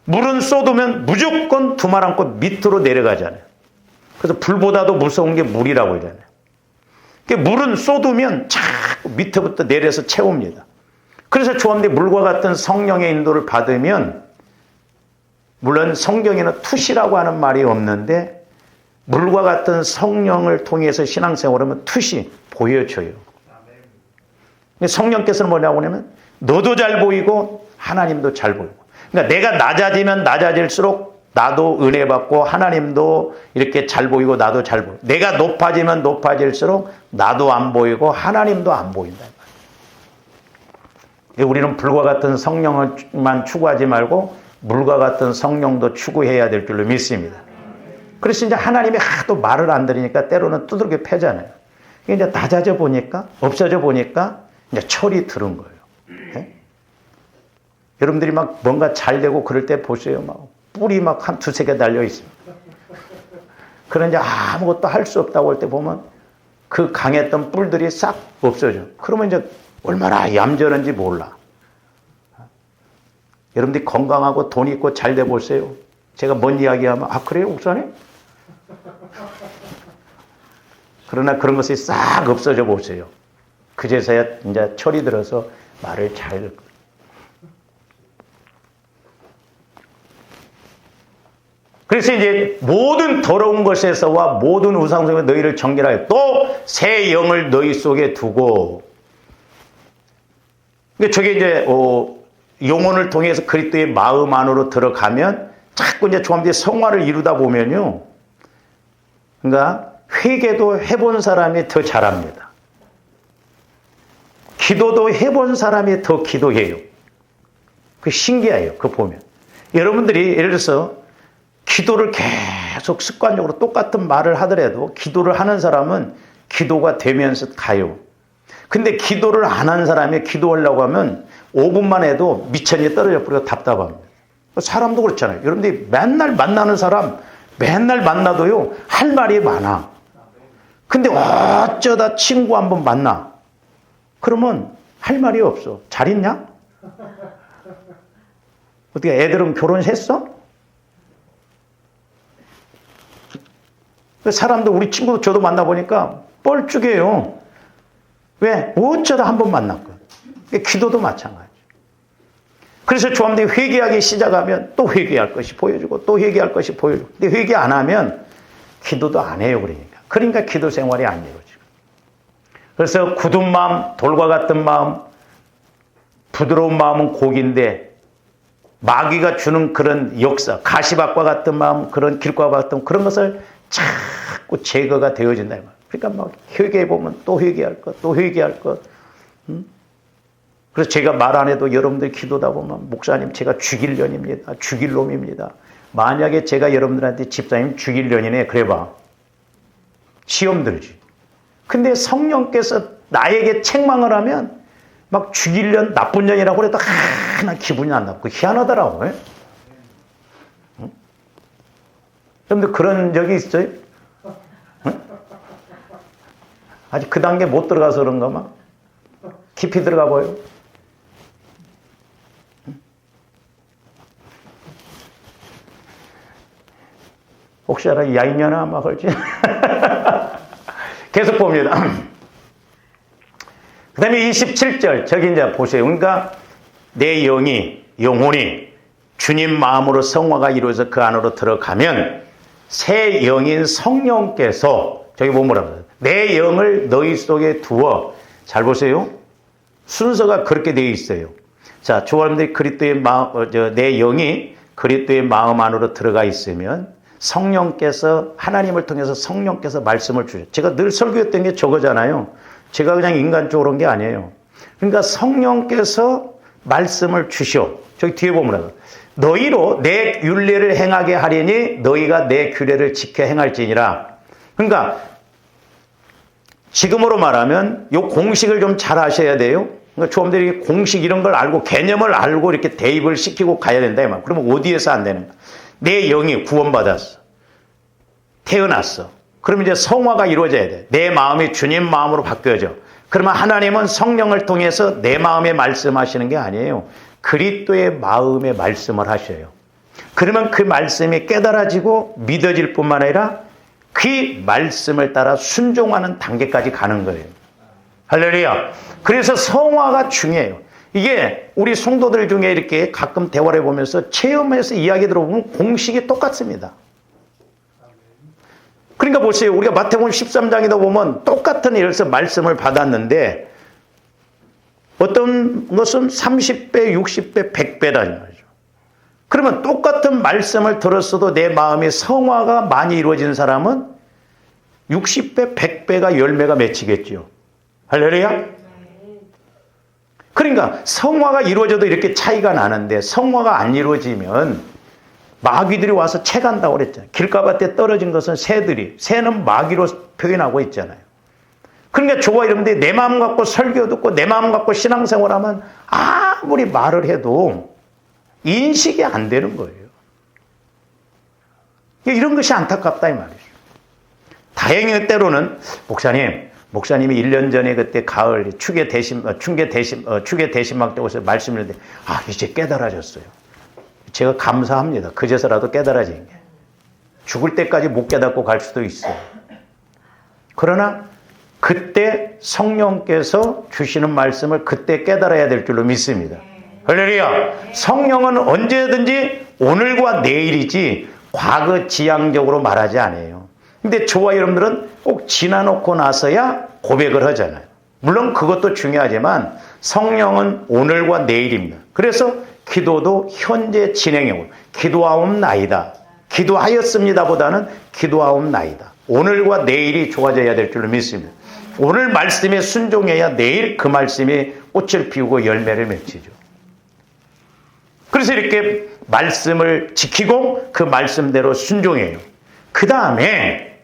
물은 쏟으면 무조건 두말 않고 밑으로 내려가잖아요. 그래서 불보다도 무서운 게 물이라고 이러잖아요. 물은 쏟으면 자꾸 밑에부터 내려서 채웁니다. 그래서 조합대 물과 같은 성령의 인도를 받으면, 물론 성경에는 투시라고 하는 말이 없는데 물과 같은 성령을 통해서 신앙생활하면 투시 보여줘요. 성령께서는 뭐냐고 하냐면 너도 잘 보이고 하나님도 잘 보이고, 그러니까 내가 낮아지면 낮아질수록 나도 은혜 받고 하나님도 이렇게 잘 보이고 나도 잘 보이고, 내가 높아지면 높아질수록 나도 안 보이고 하나님도 안 보인다. 우리는 불과 같은 성령만 추구하지 말고 물과 같은 성령도 추구해야 될 줄로 믿습니다. 그래서 이제 하나님이 하도 말을 안 들으니까 때로는 두들겨 패잖아요. 이제 낮아져 보니까, 없어져 보니까 이제 철이 들은 거예요. 네? 여러분들이 막 뭔가 잘 되고 그럴 때 보세요. 막 뿔이 막 한 두세 개 달려 있습니다. 그런 이제 아무것도 할 수 없다고 할 때 보면 그 강했던 뿔들이 싹 없어져. 그러면 이제 얼마나 얌전한지 몰라. 여러분들이 건강하고 돈 있고 잘 돼 보세요. 제가 뭔 이야기하면 아 그래요 목사님? 그러나 그런 것이 싹 없어져 보세요. 그제서야 이제 철이 들어서 말을 잘. 그래서 이제 모든 더러운 것에서와 모든 우상숭배 너희를 정결하여 또 새 영을 너희 속에 두고. 저게 이제 영혼을 통해서 그리스도의 마음 안으로 들어가면 자꾸 이제 조금씩 성화를 이루다 보면요. 그러니까 회개도 해본 사람이 더 잘합니다. 기도도 해본 사람이 더 기도해요. 그 신기해요. 그거 보면. 여러분들이 예를 들어서 기도를 계속 습관적으로 똑같은 말을 하더라도 기도를 하는 사람은 기도가 되면서 가요. 근데 기도를 안 한 사람이 기도하려고 하면 5분만 해도 미천이 떨어져 버리고 답답합니다. 사람도 그렇잖아요. 여러분들이 맨날 만나는 사람 맨날 만나도요 할 말이 많아. 근데 어쩌다 친구 한번 만나. 그러면 할 말이 없어. 잘 있냐? 어떻게 애들은 결혼했어? 사람도 우리 친구도 저도 만나보니까 뻘쭉해요. 왜? 어쩌다 한번 만났거든. 기도도 마찬가지. 그래서 조합들이 회개하기 시작하면 또 회개할 것이 보여주고 또 회개할 것이 보여주고. 근데 회개 안 하면 기도도 안 해요. 그러니까 기도 생활이 안 이루어지고. 그래서 굳은 마음, 돌과 같은 마음, 부드러운 마음은 고기인데 마귀가 주는 그런 역사, 가시밭과 같은 마음, 그런 길과 같은 그런 것을 자꾸 제거가 되어진다. 그러니까 막 회개해보면 또 회개할 것, 또 회개할 것. 그래서 제가 말 안 해도 여러분들 기도다 보면 목사님 제가 죽일 년입니다. 죽일 놈입니다. 만약에 제가 여러분들한테 집사님 죽일 년이네 그래봐. 시험 들지. 근데 성령께서 나에게 책망을 하면 막 죽일 년, 나쁜 년이라고 그래도 하나 기분이 안 나쁘고 희한하더라고. 응? 여러분들 그런 적이 있어요? 응? 아직 그 단계 못 들어가서 그런가 막 깊이 들어가 봐요. 혹시 알아? 야이년아 막 그러지? 계속 봅니다. 그 다음에 27절, 저기 이제 보세요. 그러니까 내 영혼이 주님 마음으로 성화가 이루어져서 그 안으로 들어가면 새 영인 성령께서, 저기 보면 뭐라고 해요? 내 영을 너희 속에 두어. 잘 보세요. 순서가 그렇게 되어 있어요. 자, 조합원들이 그리스도의 마음, 내 영이 그리스도의 마음 안으로 들어가 있으면 성령께서, 하나님을 통해서 성령께서 말씀을 주죠. 제가 늘 설교했던 게 저거잖아요. 제가 그냥 인간적으로 한 게 아니에요. 그러니까 성령께서 말씀을 주셔. 저기 뒤에 보면 너희로 내 율례를 행하게 하리니 너희가 내 규례를 지켜 행할지니라. 그러니까 지금으로 말하면 이 공식을 좀 잘 하셔야 돼요. 그러니까 조금들이 공식 이런 걸 알고 개념을 알고 이렇게 대입을 시키고 가야 된다. 이 말. 그러면 어디에서 안 되는 거야? 내 영이 구원받았어. 태어났어. 그러면 이제 성화가 이루어져야 돼. 내 마음이 주님 마음으로 바뀌어져. 그러면 하나님은 성령을 통해서 내 마음에 말씀하시는 게 아니에요. 그리스도의 마음에 말씀을 하셔요. 그러면 그 말씀이 깨달아지고 믿어질 뿐만 아니라 그 말씀을 따라 순종하는 단계까지 가는 거예요. 할렐루야. 그래서 성화가 중요해요. 이게 우리 성도들 중에 이렇게 가끔 대화를 해보면서 체험해서 이야기 들어보면 공식이 똑같습니다. 그러니까 보세요. 우리가 마태복음 13장에도 보면 똑같은 예를 들어 말씀을 받았는데 어떤 것은 30배, 60배, 100배라는 거죠. 그러면 똑같은 말씀을 들었어도 내 마음의 성화가 많이 이루어진 사람은 60배, 100배가 열매가 맺히겠죠. 할렐루야? 그러니까 성화가 이루어져도 이렇게 차이가 나는데 성화가 안 이루어지면 마귀들이 와서 채간다고 그랬잖아요. 길가밭에 떨어진 것은 새는 마귀로 표현하고 있잖아요. 그러니까 저와 여러분들이 내 마음 갖고 설교 듣고 내 마음 갖고 신앙생활하면 아무리 말을 해도 인식이 안 되는 거예요. 이런 것이 안타깝다 이 말이죠. 다행히 때로는 목사님이 1년 전에 그때 가을 축의 대신막 때 오셔서 말씀을 했는데 이제 깨달아졌어요. 제가 감사합니다. 그제서라도 깨달아진 게. 죽을 때까지 못 깨닫고 갈 수도 있어요. 그러나 그때 성령께서 주시는 말씀을 그때 깨달아야 될 줄로 믿습니다. 할렐루야. 성령은 언제든지 오늘과 내일이지 과거 지향적으로 말하지 않아요. 근데 저와 여러분들은 꼭 지나놓고 나서야 고백을 하잖아요. 물론 그것도 중요하지만 성령은 오늘과 내일입니다. 그래서 기도도 현재 진행형으로 기도하옵나이다. 기도하였습니다 보다는 기도하옵나이다. 오늘과 내일이 좋아져야 될 줄로 믿습니다. 오늘 말씀에 순종해야 내일 그 말씀이 꽃을 피우고 열매를 맺히죠. 그래서 이렇게 말씀을 지키고 그 말씀대로 순종해요. 그 다음에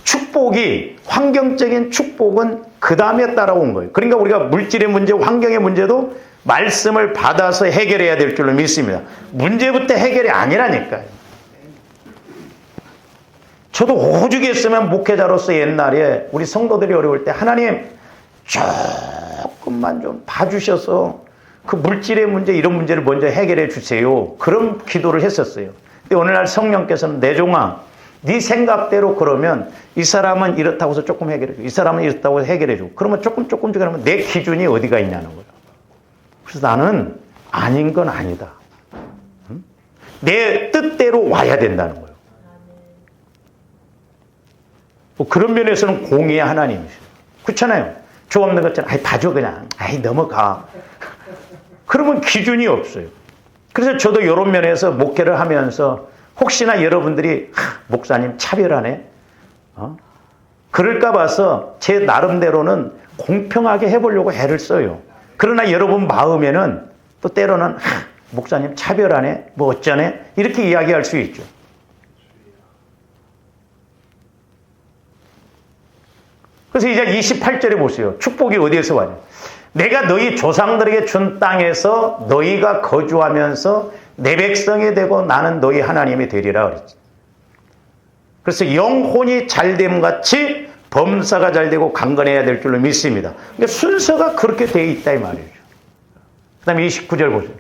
축복이, 환경적인 축복은 그 다음에 따라온 거예요. 그러니까 우리가 물질의 문제, 환경의 문제도 말씀을 받아서 해결해야 될 줄로 믿습니다. 문제부터 해결이 아니라니까요. 저도 오죽했으면 목회자로서 옛날에 우리 성도들이 어려울 때 하나님 조금만 좀 봐주셔서 그 물질의 문제, 이런 문제를 먼저 해결해 주세요. 그런 기도를 했었어요. 근데 오늘날 성령께서는 내 종아, 네 생각대로 그러면 이 사람은 이렇다고 해서 조금 해결해 줘. 이 사람은 이렇다고 해서 해결해 줘. 그러면 조금씩 하면 내 기준이 어디가 있냐는 거예요. 그래서 나는 아닌 건 아니다. 내 뜻대로 와야 된다는 거예요. 뭐 그런 면에서는 공의의 하나님이시죠. 그렇잖아요. 조 없는 것처럼 봐줘 그냥. 넘어가. 그러면 기준이 없어요. 그래서 저도 이런 면에서 목회를 하면서 혹시나 여러분들이 목사님 차별하네? 그럴까 봐서 제 나름대로는 공평하게 해보려고 애를 써요. 그러나 여러분 마음에는 또 때로는 목사님 차별하네? 뭐 어쩌네? 이렇게 이야기할 수 있죠. 그래서 이제 28절에 보세요. 축복이 어디에서 와요? 내가 너희 조상들에게 준 땅에서 너희가 거주하면서 내 백성이 되고 나는 너희 하나님이 되리라 그랬지. 그래서 영혼이 잘됨 같이 범사가 잘되고 강건해야 될 줄로 믿습니다. 그러니까 순서가 그렇게 되어 있다 이 말이죠. 그 다음에 29절 보세요.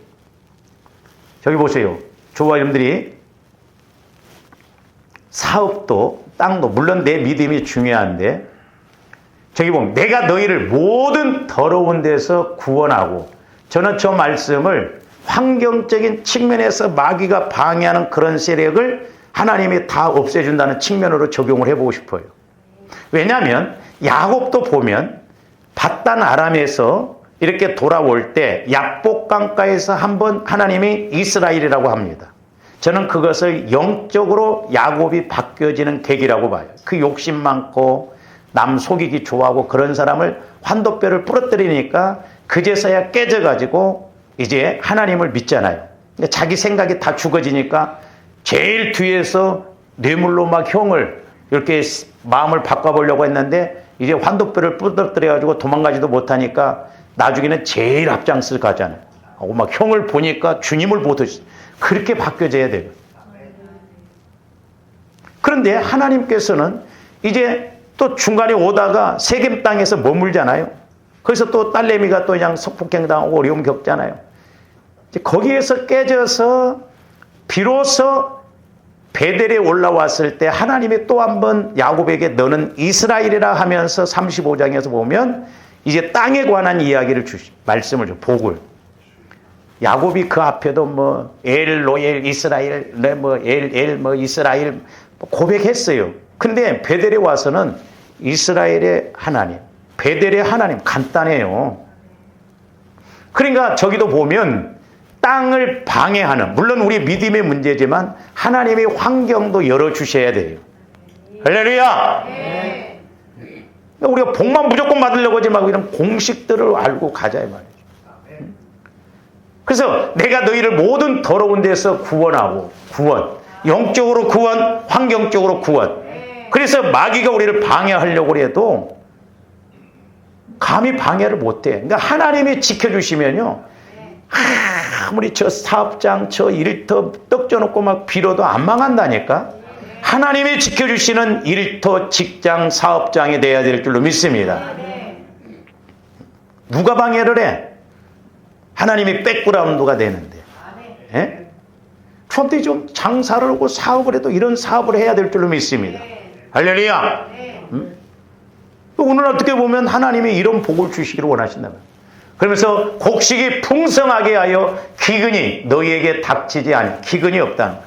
저기 보세요. 저와 여러분들이 사업도 땅도 물론 내 믿음이 중요한데 저기 보면 내가 너희를 모든 더러운 데서 구원하고, 저는 저 말씀을 환경적인 측면에서 마귀가 방해하는 그런 세력을 하나님이 다 없애준다는 측면으로 적용을 해보고 싶어요. 왜냐하면 야곱도 보면 바단 아람에서 이렇게 돌아올 때 약복 강가에서 한번 하나님이 이스라엘이라고 합니다. 저는 그것을 영적으로 야곱이 바뀌어지는 계기라고 봐요. 그 욕심 많고 남 속이기 좋아하고 그런 사람을 환도뼈를 부러뜨리니까 그제서야 깨져가지고 이제 하나님을 믿잖아요. 자기 생각이 다 죽어지니까 제일 뒤에서 뇌물로 막 형을 이렇게 마음을 바꿔보려고 했는데 이제 환도뼈를 부러뜨려가지고 도망가지도 못하니까 나중에는 제일 앞장서 가잖아요. 막 형을 보니까 주님을 보듯이 그렇게 바뀌어져야 돼요. 그런데 하나님께서는 이제 또 중간에 오다가 세겜 땅에서 머물잖아요. 그래서 또 딸내미가 또 그냥 성폭행당하고 어려움 겪잖아요. 이제 거기에서 깨져서 비로소 베델에 올라왔을 때 하나님이 또 한 번 야곱에게 너는 이스라엘이라 하면서 35장에서 보면 이제 땅에 관한 이야기를 말씀을 줘, 복을. 야곱이 그 앞에도 뭐 엘로엘 이스라엘, 뭐 이스라엘 고백했어요. 근데 베델에 와서는 이스라엘의 하나님, 베델의 하나님 간단해요. 그러니까 저기도 보면 땅을 방해하는, 물론 우리 믿음의 문제지만 하나님의 환경도 열어주셔야 돼요. 할렐루야! 네. 우리가 복만 무조건 받으려고 하지 말고 이런 공식들을 알고 가자 이 말이죠. 그래서 내가 너희를 모든 더러운 데서 구원하고, 영적으로 구원, 환경적으로 구원. 그래서 마귀가 우리를 방해하려고 해도 감히 방해를 못해. 그러니까 하나님이 지켜주시면요, 아무리 저 사업장, 저 일터 떡져놓고 막 빌어도 안 망한다니까. 하나님이 지켜주시는 일터, 직장, 사업장이 돼야 될 줄로 믿습니다. 누가 방해를 해? 하나님이 백그라운드가 되는데. 예? 저한테 좀 장사를 하고 사업을 해도 이런 사업을 해야 될 줄로 믿습니다. 할렐루야. 오늘 어떻게 보면 하나님이 이런 복을 주시기를 원하신다. 그러면서 곡식이 풍성하게 하여 기근이 너희에게 닥치지 않아. 기근이 없다.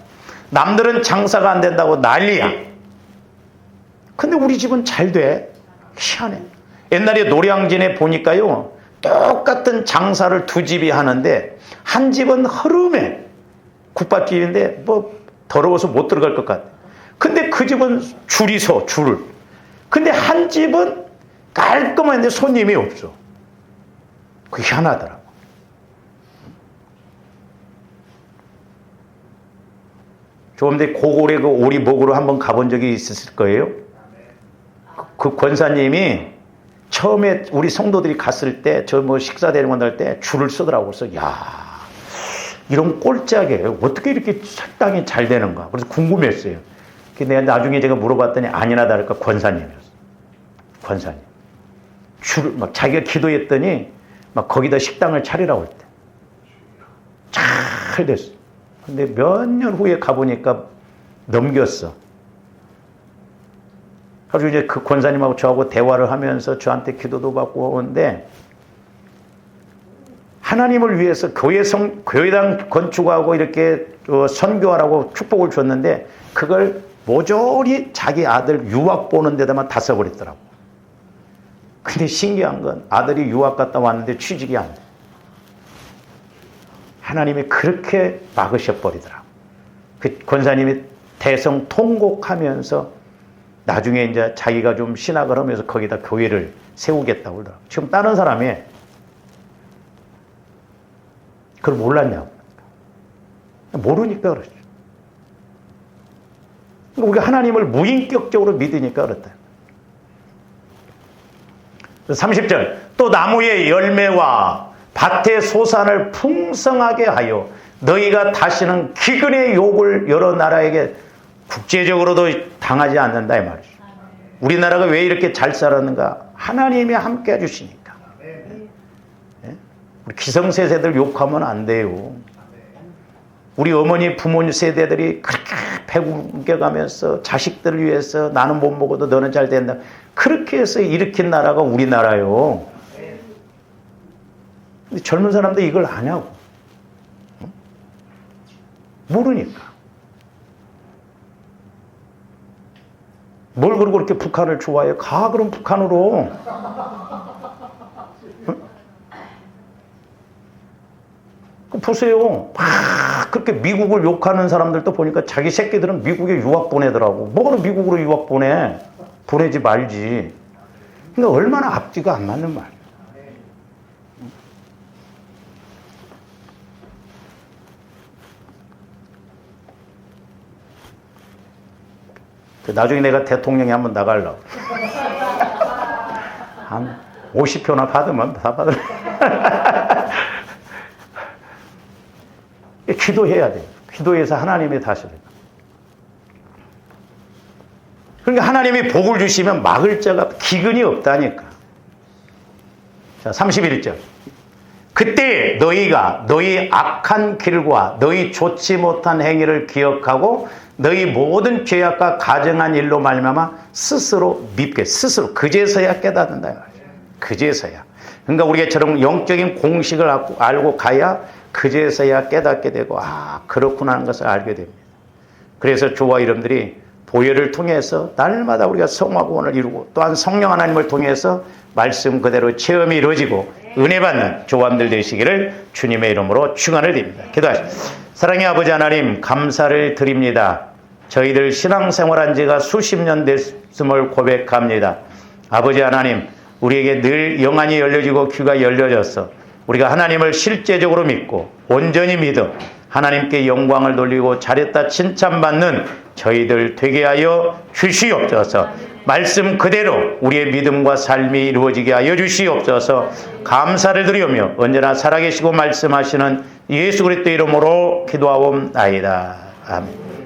남들은 장사가 안 된다고 난리야. 근데 우리 집은 잘 돼. 희한해. 옛날에 노량진에 보니까요, 똑같은 장사를 두 집이 하는데 한 집은 흐름해. 국밥집인데 뭐 더러워서 못 들어갈 것 같아. 근데 그 집은 줄이 서, 줄을. 근데 한 집은 깔끔한데 손님이 없어. 그게 희한하더라고. 조금 전에 고골에 그 오리목으로 한번 가본 적이 있었을 거예요. 그 권사님이 처음에 우리 성도들이 갔을 때 저 뭐 식사 대접만 할 때 줄을 서더라고. 그래서 야, 이런 꼴짝에 어떻게 이렇게 식당이 잘 되는가. 그래서 궁금했어요. 근데 나중에 제가 물어봤더니 아니나 다를까 권사님이었어. 권사님. 줄을 막 자기가 기도했더니 막 거기다 식당을 차리라고 했대. 잘 됐어. 근데 몇 년 후에 가보니까 넘겼어. 그래서 이제 그 권사님하고 저하고 대화를 하면서 저한테 기도도 받고 오는데, 하나님을 위해서 교회당 건축하고 이렇게 선교하라고 축복을 줬는데, 그걸 모조리 자기 아들 유학 보는 데다만 다 써버렸더라고. 근데 신기한 건 아들이 유학 갔다 왔는데 취직이 안 돼. 하나님이 그렇게 막으셔버리더라고. 그 권사님이 대성 통곡하면서 나중에 이제 자기가 좀 신학을 하면서 거기다 교회를 세우겠다고 그러더라고. 지금 다른 사람이 그걸 몰랐냐고. 모르니까 그렇죠. 우리가 하나님을 무인격적으로 믿으니까 그렇다. 30절, 또 나무의 열매와 밭의 소산을 풍성하게 하여 너희가 다시는 기근의 욕을 여러 나라에게 국제적으로도 당하지 않는다 이 말이죠. 우리나라가 왜 이렇게 잘 살았는가? 하나님이 함께 해주시니까. 우리 기성세대들 욕하면 안 돼요. 우리 어머니 부모님 세대들이 그렇게 배구겨가면서 자식들을 위해서 나는 못 먹어도 너는 잘 된다. 그렇게 해서 일으킨 나라가 우리나라요. 근데 젊은 사람들 이걸 아냐고. 모르니까. 뭘 그러고 그렇게 북한을 좋아해요? 가 그럼 북한으로. 보세요. 막 그렇게 미국을 욕하는 사람들도 보니까 자기 새끼들은 미국에 유학 보내더라고. 뭐로 미국으로 유학 보내? 보내지 말지. 그러니까 얼마나 앞뒤가 안 맞는 말이야. 나중에 내가 대통령이 한번 나가려고. 한 50표나 받으면 다 받을. 기도해야 돼요. 기도해서 하나님의 다스려. 그러니까 하나님이 복을 주시면 막을 자가 기근이 없다니까. 자, 31절. 그때 너희가 너희 악한 길과 너희 좋지 못한 행위를 기억하고 너희 모든 죄악과 가증한 일로 말미암아 스스로 밉게, 스스로 그제서야 깨닫는다. 그제서야. 그러니까 우리가 저런 영적인 공식을 알고 가야 그제서야 깨닫게 되고, 아, 그렇구나 하는 것을 알게 됩니다. 그래서 저와 여러분들이 보혈을 통해서 날마다 우리가 성화구원을 이루고 또한 성령 하나님을 통해서 말씀 그대로 체험이 이루어지고 은혜 받는 조함들 되시기를 주님의 이름으로 축원을 드립니다. 기도하십시오. 사랑의 아버지 하나님, 감사를 드립니다. 저희들 신앙생활한 지가 수십 년 됐음을 고백합니다. 아버지 하나님, 우리에게 늘 영안이 열려지고 귀가 열려져서 우리가 하나님을 실제적으로 믿고 온전히 믿어 하나님께 영광을 돌리고 잘했다 칭찬받는 저희들 되게 하여 주시옵소서. 말씀 그대로 우리의 믿음과 삶이 이루어지게 하여 주시옵소서. 감사를 드리오며 언제나 살아계시고 말씀하시는 예수 그리스도 이름으로 기도하옵나이다. 아멘.